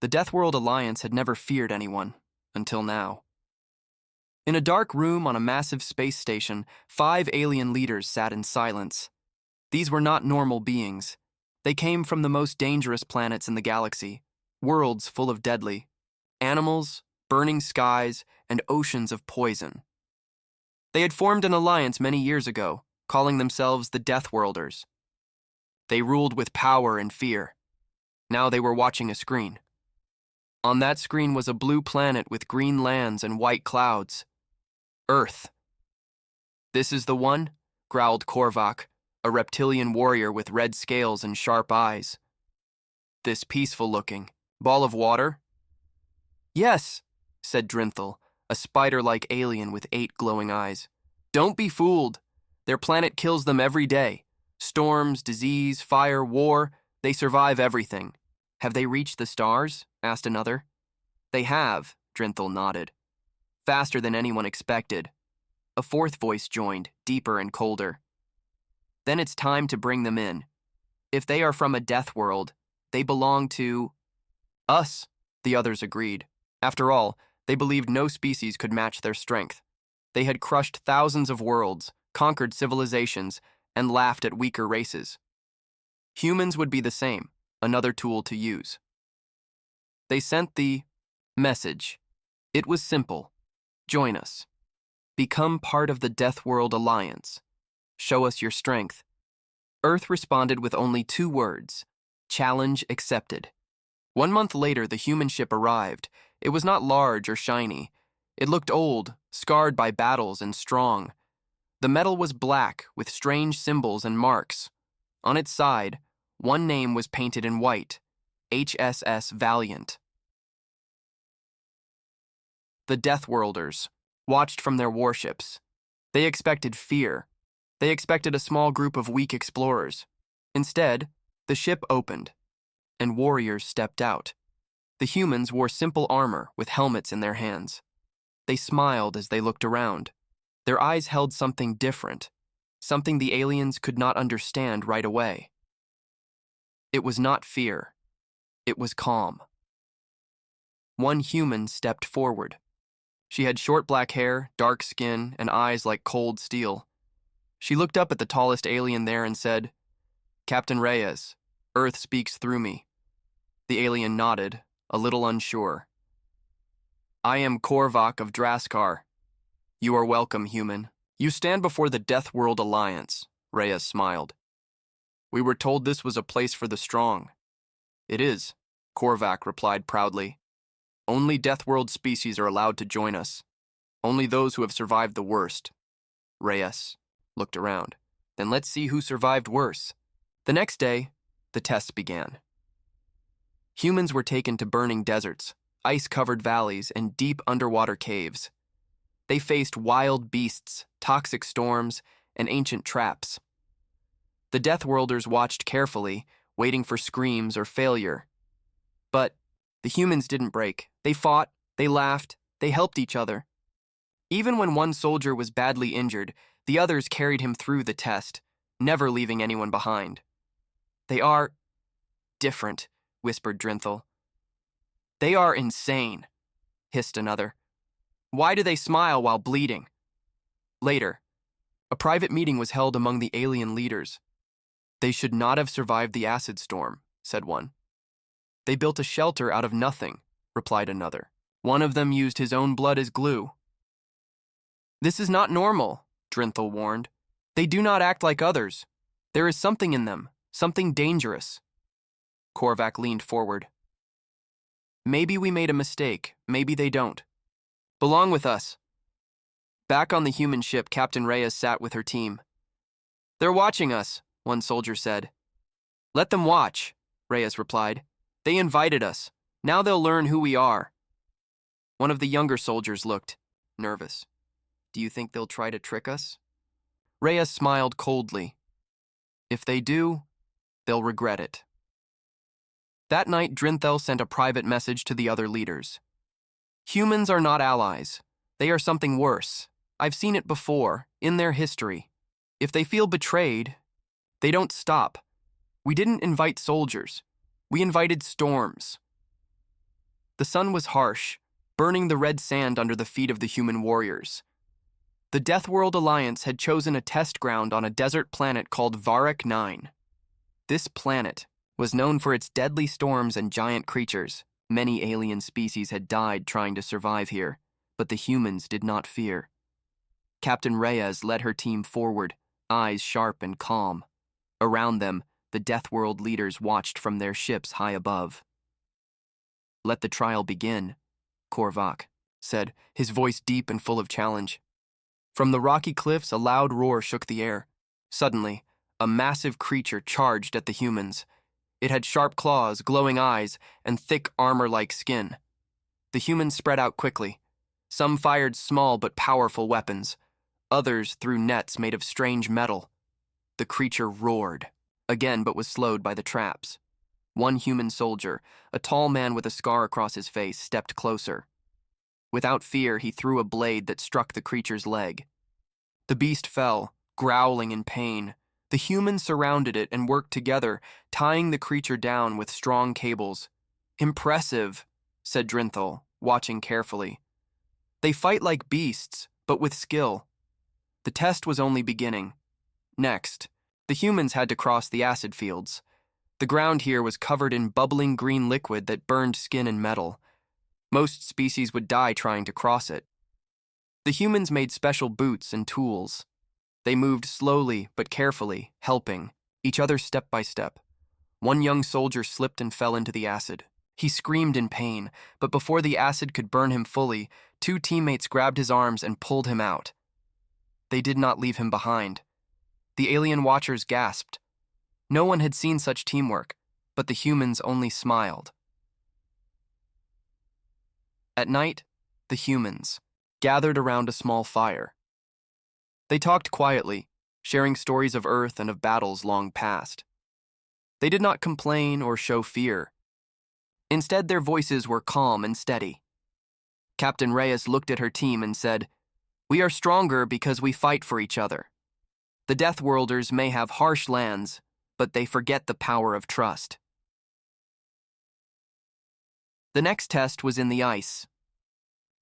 The Deathworld Alliance had never feared anyone, until now. In a dark room on a massive space station, 5 alien leaders sat in silence. These were not normal beings. They came from the most dangerous planets in the galaxy, worlds full of deadly animals, burning skies, and oceans of poison. They had formed an alliance many years ago, calling themselves the Deathworlders. They ruled with power and fear. Now they were watching a screen. On that screen was a blue planet with green lands and white clouds. Earth. "This is the one?" growled Korvac, a reptilian warrior with red scales and sharp eyes. "This peaceful-looking ball of water?" "Yes," said Drinthal, a spider-like alien with 8 glowing eyes. "Don't be fooled. Their planet kills them every day. Storms, disease, fire, war, they survive everything." "Have they reached the stars?" asked another. "They have," Drinthal nodded. "Faster than anyone expected." A fourth voice joined, deeper and colder. "Then it's time to bring them in. If they are from a death world, they belong to us," the others agreed. After all, they believed no species could match their strength. They had crushed thousands of worlds, conquered civilizations, and laughed at weaker races. Humans would be the same, another tool to use. They sent the message. It was simple. Join us. Become part of the Deathworld Alliance. Show us your strength. Earth responded with only 2 words. Challenge accepted. 1 month later, the human ship arrived. It was not large or shiny. It looked old, scarred by battles and strong. The metal was black, with strange symbols and marks. On its side, one name was painted in white, HSS Valiant. The Deathworlders watched from their warships. They expected fear. They expected a small group of weak explorers. Instead, the ship opened, and warriors stepped out. The humans wore simple armor with helmets in their hands. They smiled as they looked around. Their eyes held something different, something the aliens could not understand right away. It was not fear. It was calm. One human stepped forward. She had short black hair, dark skin, and eyes like cold steel. She looked up at the tallest alien there and said, "Captain Reyes, Earth speaks through me." The alien nodded, a little unsure. "I am Korvac of Draskar." "You are welcome, human. You stand before the Deathworld Alliance," Reyes smiled. "We were told this was a place for the strong." "It is," Korvac replied proudly. "Only Deathworld species are allowed to join us. Only those who have survived the worst." Reyes looked around. "Then let's see who survived worse." The next day, the tests began. Humans were taken to burning deserts, ice-covered valleys, and deep underwater caves. They faced wild beasts, toxic storms, and ancient traps. The Deathworlders watched carefully, waiting for screams or failure. But the humans didn't break. They fought, they laughed, they helped each other. Even when one soldier was badly injured, the others carried him through the test, never leaving anyone behind. "They are different," whispered Drinthal. "They are insane," hissed another. "Why do they smile while bleeding?" Later, a private meeting was held among the alien leaders. "They should not have survived the acid storm," said one. "They built a shelter out of nothing," replied another. "One of them used his own blood as glue." "This is not normal," Drinthal warned. "They do not act like others. There is something in them, something dangerous." Korvac leaned forward. "Maybe we made a mistake, maybe they don't. Belong with us." Back on the human ship, Captain Reyes sat with her team. "They're watching us," one soldier said. "Let them watch," Reyes replied. "They invited us. Now they'll learn who we are." One of the younger soldiers looked nervous. "Do you think they'll try to trick us?" Reyes smiled coldly. "If they do, they'll regret it." That night, Drinthal sent a private message to the other leaders. "Humans are not allies. They are something worse. I've seen it before, in their history. If they feel betrayed, they don't stop. We didn't invite soldiers. We invited storms." The sun was harsh, burning the red sand under the feet of the human warriors. The Deathworld Alliance had chosen a test ground on a desert planet called Varek 9. This planet was known for its deadly storms and giant creatures. Many alien species had died trying to survive here, but the humans did not fear. Captain Reyes led her team forward, eyes sharp and calm. Around them, the Deathworld leaders watched from their ships high above. "Let the trial begin," Korvac said, his voice deep and full of challenge. From the rocky cliffs, a loud roar shook the air. Suddenly, a massive creature charged at the humans. It had sharp claws, glowing eyes, and thick armor-like skin. The humans spread out quickly. Some fired small but powerful weapons. Others threw nets made of strange metal. The creature roared, again but was slowed by the traps. One human soldier, a tall man with a scar across his face, stepped closer. Without fear, he threw a blade that struck the creature's leg. The beast fell, growling in pain. The humans surrounded it and worked together, tying the creature down with strong cables. "Impressive," said Drinthal, watching carefully. "They fight like beasts, but with skill." The test was only beginning. Next, the humans had to cross the acid fields. The ground here was covered in bubbling green liquid that burned skin and metal. Most species would die trying to cross it. The humans made special boots and tools. They moved slowly but carefully, helping, each other step by step. One young soldier slipped and fell into the acid. He screamed in pain, but before the acid could burn him fully, two teammates grabbed his arms and pulled him out. They did not leave him behind. The alien watchers gasped. No one had seen such teamwork, but the humans only smiled. At night, the humans gathered around a small fire. They talked quietly, sharing stories of Earth and of battles long past. They did not complain or show fear. Instead, their voices were calm and steady. Captain Reyes looked at her team and said, "We are stronger because we fight for each other. The Deathworlders may have harsh lands, but they forget the power of trust." The next test was in the ice.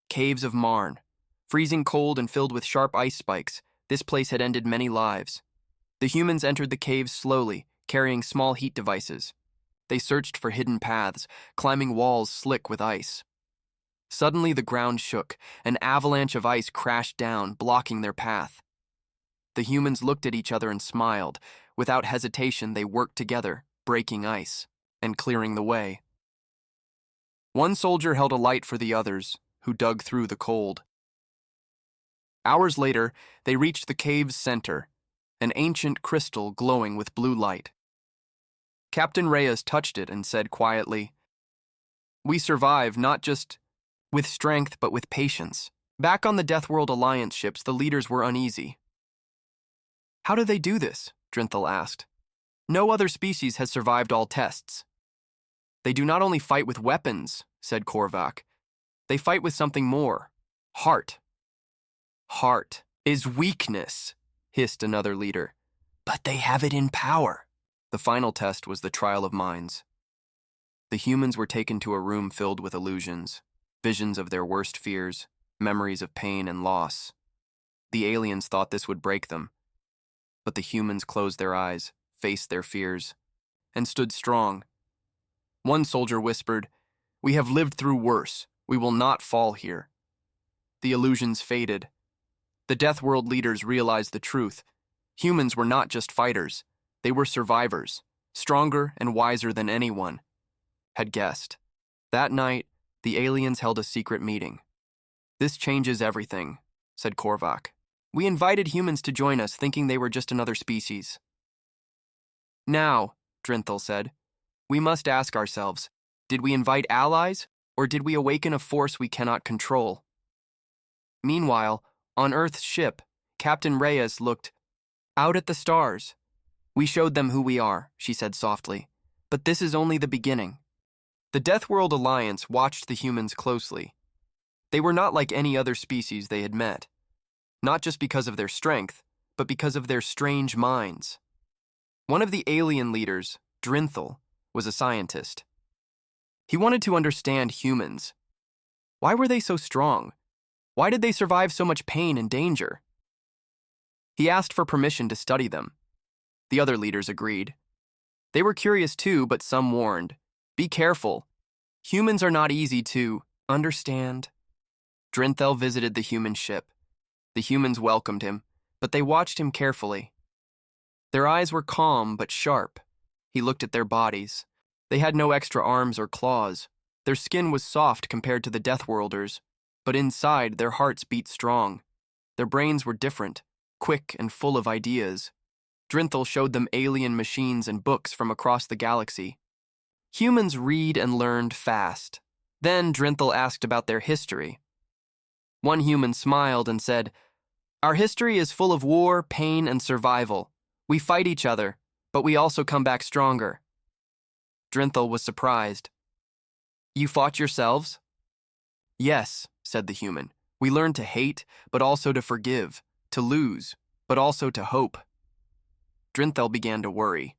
Caves of Marn. Freezing cold and filled with sharp ice spikes, this place had ended many lives. The humans entered the caves slowly, carrying small heat devices. They searched for hidden paths, climbing walls slick with ice. Suddenly the ground shook. An avalanche of ice crashed down, blocking their path. The humans looked at each other and smiled. Without hesitation, they worked together, breaking ice and clearing the way. One soldier held a light for the others, who dug through the cold. Hours later, they reached the cave's center, an ancient crystal glowing with blue light. Captain Reyes touched it and said quietly, "We survive not just with strength, but with patience." Back on the Deathworld Alliance ships, the leaders were uneasy. "How do they do this?" Drinthal asked. "No other species has survived all tests." "They do not only fight with weapons," said Korvac. "They fight with something more. Heart." "Heart is weakness," hissed another leader. "But they have it in power." The final test was the trial of minds. The humans were taken to a room filled with illusions, visions of their worst fears, memories of pain and loss. The aliens thought this would break them, but the humans closed their eyes, faced their fears, and stood strong. One soldier whispered, "We have lived through worse. We will not fall here." The illusions faded. The Deathworld leaders realized the truth. Humans were not just fighters. They were survivors, stronger and wiser than anyone had guessed. That night, the aliens held a secret meeting. "This changes everything," said Korvac. "We invited humans to join us, thinking they were just another species. Now," Drinthal said, "we must ask ourselves, did we invite allies, or did we awaken a force we cannot control?" Meanwhile, on Earth's ship, Captain Reyes looked out at the stars. "We showed them who we are," she said softly, "but this is only the beginning." The Deathworld Alliance watched the humans closely. They were not like any other species they had met, not just because of their strength, but because of their strange minds. One of the alien leaders, Drinthal, was a scientist. He wanted to understand humans. Why were they so strong? Why did they survive so much pain and danger? He asked for permission to study them. The other leaders agreed. They were curious too, but some warned. Be careful. Humans are not easy to understand. Drinthel visited the human ship. The humans welcomed him, but they watched him carefully. Their eyes were calm but sharp. He looked at their bodies. They had no extra arms or claws. Their skin was soft compared to the Deathworlders, but inside their hearts beat strong. Their brains were different, quick and full of ideas. Drinthel showed them alien machines and books from across the galaxy. Humans read and learned fast. Then Drinthel asked about their history. One human smiled and said, "Our history is full of war, pain, and survival. We fight each other, but we also come back stronger." Drinthel was surprised. "You fought yourselves?" "Yes," said the human. "We learned to hate, but also to forgive, to lose, but also to hope." Drinthel began to worry.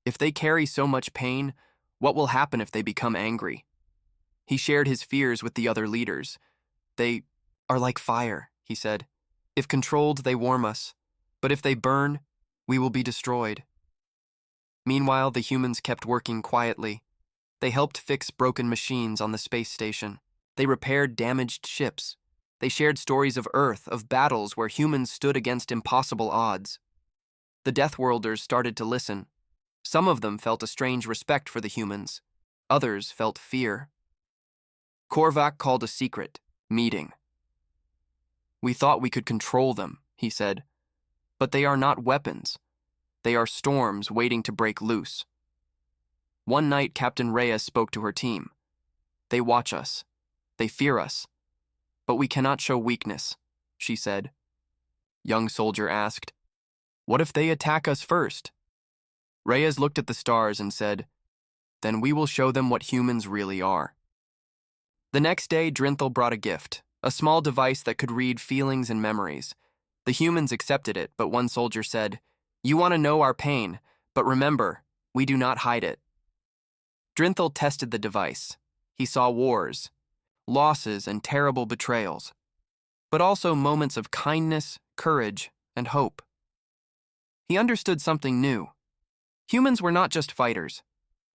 If they carry so much pain, what will happen if they become angry? He shared his fears with the other leaders. "They are like fire," he said. "If controlled, they warm us, but if they burn, we will be destroyed." Meanwhile, the humans kept working quietly. They helped fix broken machines on the space station. They repaired damaged ships. They shared stories of Earth, of battles where humans stood against impossible odds. The Deathworlders started to listen. Some of them felt a strange respect for the humans. Others felt fear. Korvac called a secret meeting. "We thought we could control them," he said. "But they are not weapons. They are storms waiting to break loose." One night, Captain Reyes spoke to her team. "They watch us. They fear us. But we cannot show weakness," she said. Young soldier asked, "What if they attack us first?" Reyes looked at the stars and said, "Then we will show them what humans really are." The next day, Drinthel brought a gift, a small device that could read feelings and memories. The humans accepted it, but one soldier said, "You want to know our pain, but remember, we do not hide it." Drinthel tested the device. He saw wars, losses, and terrible betrayals, but also moments of kindness, courage, and hope. He understood something new. Humans were not just fighters.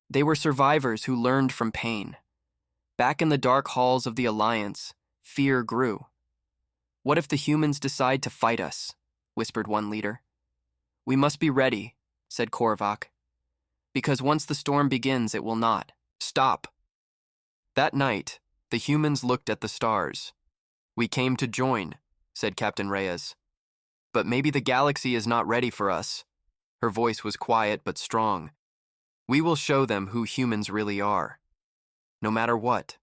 They were survivors who learned from pain. Back in the dark halls of the Alliance, fear grew. "What if the humans decide to fight us?" whispered one leader. "We must be ready," said Korvac. "Because once the storm begins, it will not stop." That night, the humans looked at the stars. "We came to join," said Captain Reyes. "But maybe the galaxy is not ready for us." Her voice was quiet but strong. "We will show them who humans really are, no matter what."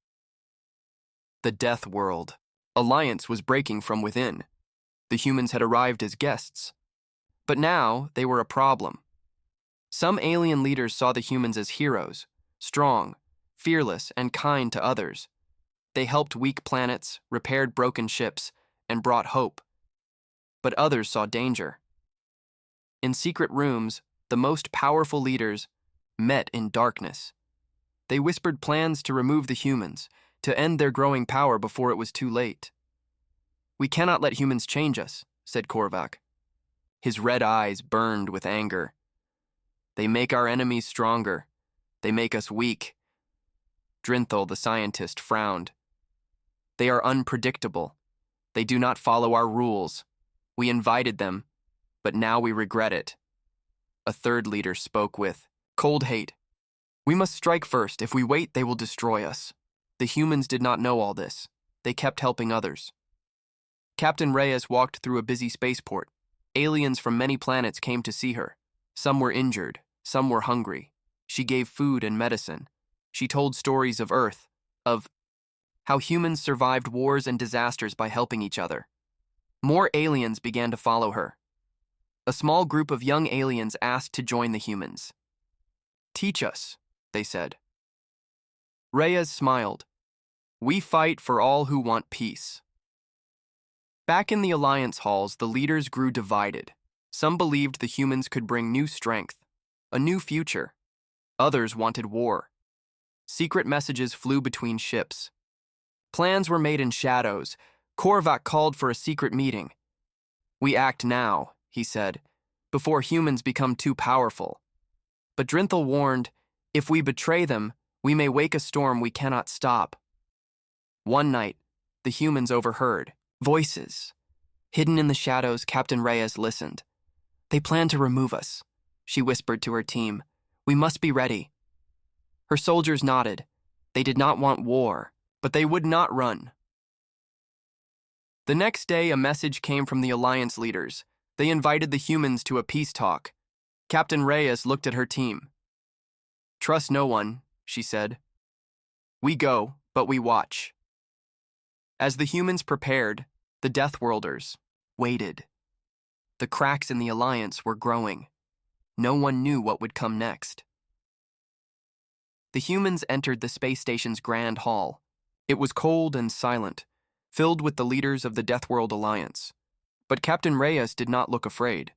The Deathworld Alliance was breaking from within. The humans had arrived as guests. But now, they were a problem. Some alien leaders saw the humans as heroes, strong, fearless, and kind to others. They helped weak planets, repaired broken ships, and brought hope. But others saw danger. In secret rooms, the most powerful leaders met in darkness. They whispered plans to remove the humans, to end their growing power before it was too late. "We cannot let humans change us," said Korvac. His red eyes burned with anger. "They make our enemies stronger. They make us weak." Drinthel, the scientist, frowned. "They are unpredictable. They do not follow our rules. We invited them, but now we regret it." A third leader spoke with cold hate. "We must strike first. If we wait, they will destroy us." The humans did not know all this. They kept helping others. Captain Reyes walked through a busy spaceport. Aliens from many planets came to see her. Some were injured, some were hungry. She gave food and medicine. She told stories of Earth, of how humans survived wars and disasters by helping each other. More aliens began to follow her. A small group of young aliens asked to join the humans. "Teach us," they said. Reyes smiled. "We fight for all who want peace." Back in the Alliance halls, the leaders grew divided. Some believed the humans could bring new strength, a new future. Others wanted war. Secret messages flew between ships. Plans were made in shadows. Korvac called for a secret meeting. "We act now," he said, "before humans become too powerful." But Drinthal warned, "If we betray them, we may wake a storm we cannot stop." One night, the humans overheard voices. Hidden in the shadows, Captain Reyes listened. "They plan to remove us," she whispered to her team. "We must be ready." Her soldiers nodded. They did not want war, but they would not run. The next day, a message came from the Alliance leaders. They invited the humans to a peace talk. Captain Reyes looked at her team. "Trust no one," she said. "We go, but we watch." As the humans prepared, the Deathworlders waited. The cracks in the Alliance were growing. No one knew what would come next. The humans entered the space station's grand hall. It was cold and silent, filled with the leaders of the Deathworld Alliance. But Captain Reyes did not look afraid.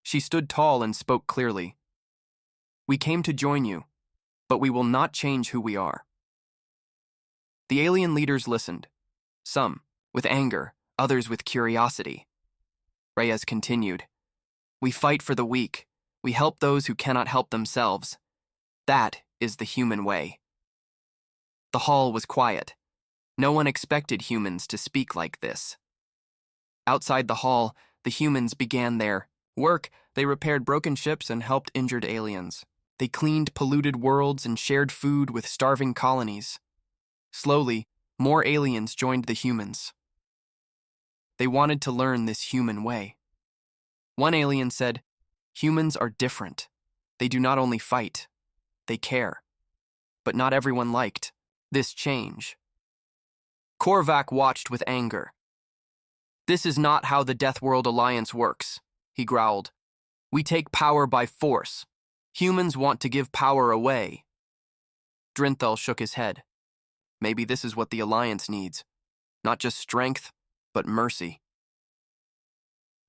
She stood tall and spoke clearly. "We came to join you, but we will not change who we are." The alien leaders listened, some with anger, others with curiosity. Reyes continued, "We fight for the weak. We help those who cannot help themselves. That is the human way." The hall was quiet. No one expected humans to speak like this. Outside the hall, the humans began their work. They repaired broken ships and helped injured aliens. They cleaned polluted worlds and shared food with starving colonies. Slowly, more aliens joined the humans. They wanted to learn this human way. One alien said, "Humans are different. They do not only fight, they care." But not everyone liked this change. Korvac watched with anger. "This is not how the Deathworld Alliance works," he growled. "We take power by force. Humans want to give power away." Drinthal shook his head. "Maybe this is what the Alliance needs. Not just strength, but mercy."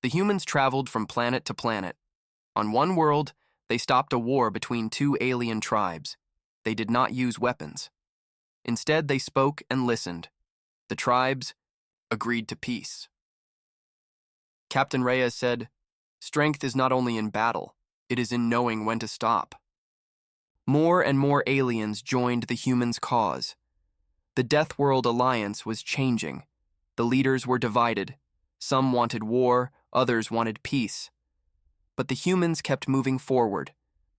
The humans traveled from planet to planet. On one world, they stopped a war between two alien tribes. They did not use weapons. Instead, they spoke and listened. The tribes agreed to peace. Captain Reyes said, "Strength is not only in battle, it is in knowing when to stop." More and more aliens joined the humans' cause. The Deathworld Alliance was changing. The leaders were divided. Some wanted war, others wanted peace. But the humans kept moving forward,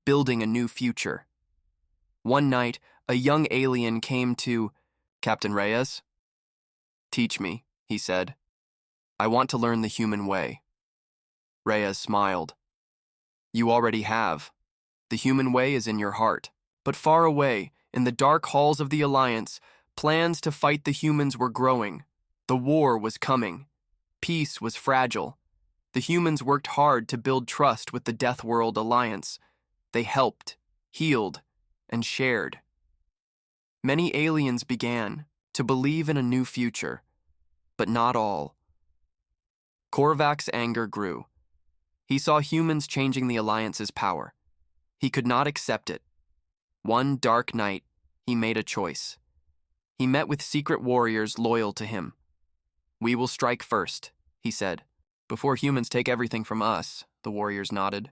building a new future. One night, a young alien came to Captain Reyes. "Teach me," he said. "I want to learn the human way." Reyes smiled. "You already have. The human way is in your heart." But far away, in the dark halls of the Alliance, plans to fight the humans were growing. The war was coming. Peace was fragile. The humans worked hard to build trust with the Deathworld Alliance. They helped, healed, and shared. Many aliens began to believe in a new future, but not all. Korvac's anger grew. He saw humans changing the Alliance's power. He could not accept it. One dark night, he made a choice. He met with secret warriors loyal to him. "We will strike first," he said. "Before humans take everything from us," the warriors nodded.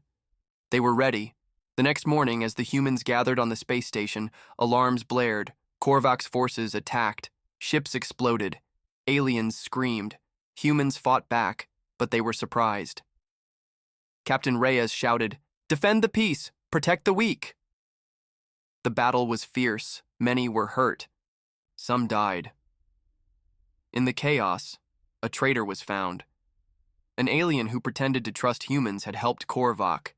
They were ready. The next morning, as the humans gathered on the space station, alarms blared. Korvac's forces attacked. Ships exploded. Aliens screamed. Humans fought back, but they were surprised. Captain Reyes shouted, "Defend the peace! Protect the weak!" The battle was fierce. Many were hurt. Some died. In the chaos, a traitor was found. An alien who pretended to trust humans had helped Korvac.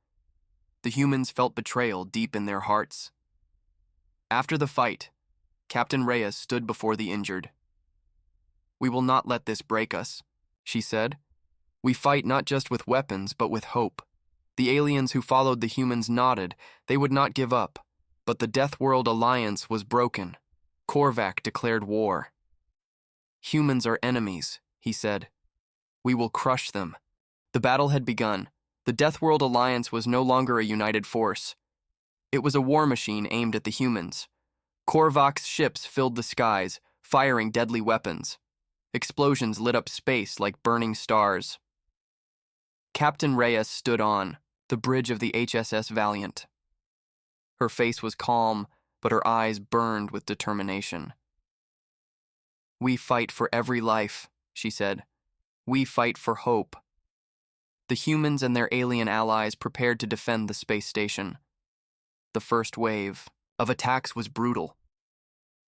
The humans felt betrayal deep in their hearts. After the fight, Captain Reyes stood before the injured. "We will not let this break us," she said. "We fight not just with weapons, but with hope." The aliens who followed the humans nodded. They would not give up. But the Deathworld Alliance was broken. Korvac declared war. "Humans are enemies," he said. "We will crush them." The battle had begun. The Deathworld Alliance was no longer a united force. It was a war machine aimed at the humans. Korvac's ships filled the skies, firing deadly weapons. Explosions lit up space like burning stars. Captain Reyes stood on the bridge of the HSS Valiant. Her face was calm, but her eyes burned with determination. "We fight for every life," she said. "We fight for hope." The humans and their alien allies prepared to defend the space station. The first wave of attacks was brutal.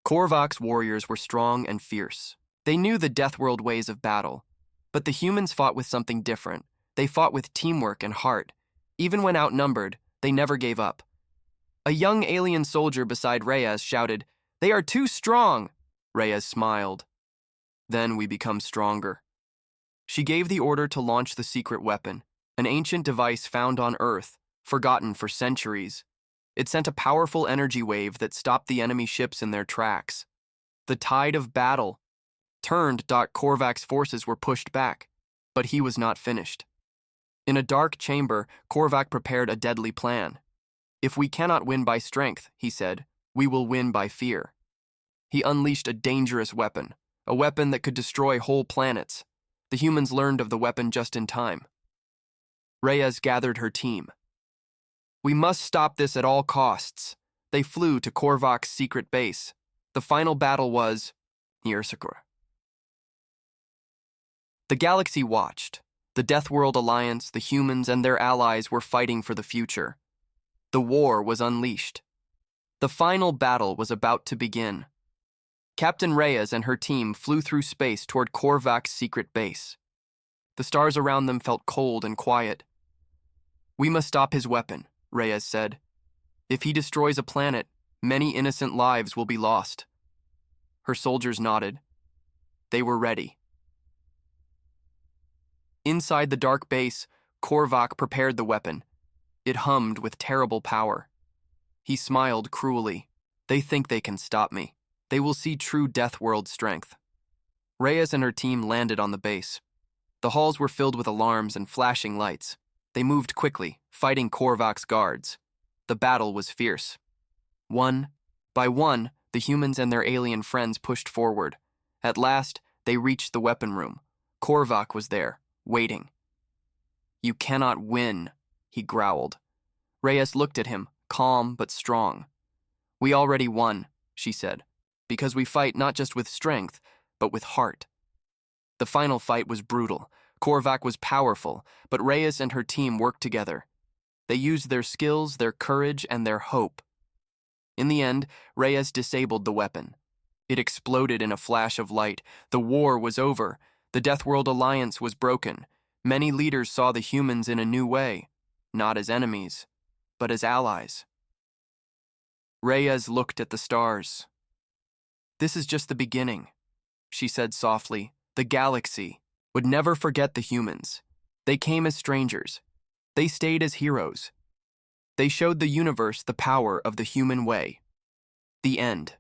Korvac's warriors were strong and fierce. They knew the Deathworld ways of battle, but the humans fought with something different. They fought with teamwork and heart. Even when outnumbered, they never gave up. A young alien soldier beside Reyes shouted, "They are too strong!" Reyes smiled. "Then we become stronger." She gave the order to launch the secret weapon, an ancient device found on Earth, forgotten for centuries. It sent a powerful energy wave that stopped the enemy ships in their tracks. The tide of battle turned. Korvac's forces were pushed back, but he was not finished. In a dark chamber, Korvac prepared a deadly plan. "If we cannot win by strength," he said, "we will win by fear." He unleashed a dangerous weapon, a weapon that could destroy whole planets. The humans learned of the weapon just in time. Reyes gathered her team. "We must stop this at all costs." They flew to Korvac's secret base. The final battle was near Sakura. The galaxy watched. The Deathworld Alliance, the humans, and their allies were fighting for the future. The war was unleashed. The final battle was about to begin. Captain Reyes and her team flew through space toward Korvac's secret base. The stars around them felt cold and quiet. "We must stop his weapon," Reyes said. "If he destroys a planet, many innocent lives will be lost." Her soldiers nodded. They were ready. Inside the dark base, Korvac prepared the weapon. It hummed with terrible power. He smiled cruelly. "They think they can stop me. They will see true Deathworld strength." Reyes and her team landed on the base. The halls were filled with alarms and flashing lights. They moved quickly, fighting Korvac's guards. The battle was fierce. One by one, the humans and their alien friends pushed forward. At last, they reached the weapon room. Korvac was there, waiting. "You cannot win," he growled. Reyes looked at him, calm but strong. "We already won," she said, "because we fight not just with strength, but with heart." The final fight was brutal. Korvac was powerful, but Reyes and her team worked together. They used their skills, their courage, and their hope. In the end, Reyes disabled the weapon. It exploded in a flash of light. The war was over. The Deathworld Alliance was broken. Many leaders saw the humans in a new way, not as enemies, but as allies. Reyes looked at the stars. "This is just the beginning," she said softly. "The galaxy would never forget the humans. They came as strangers. They stayed as heroes. They showed the universe the power of the human way." The end.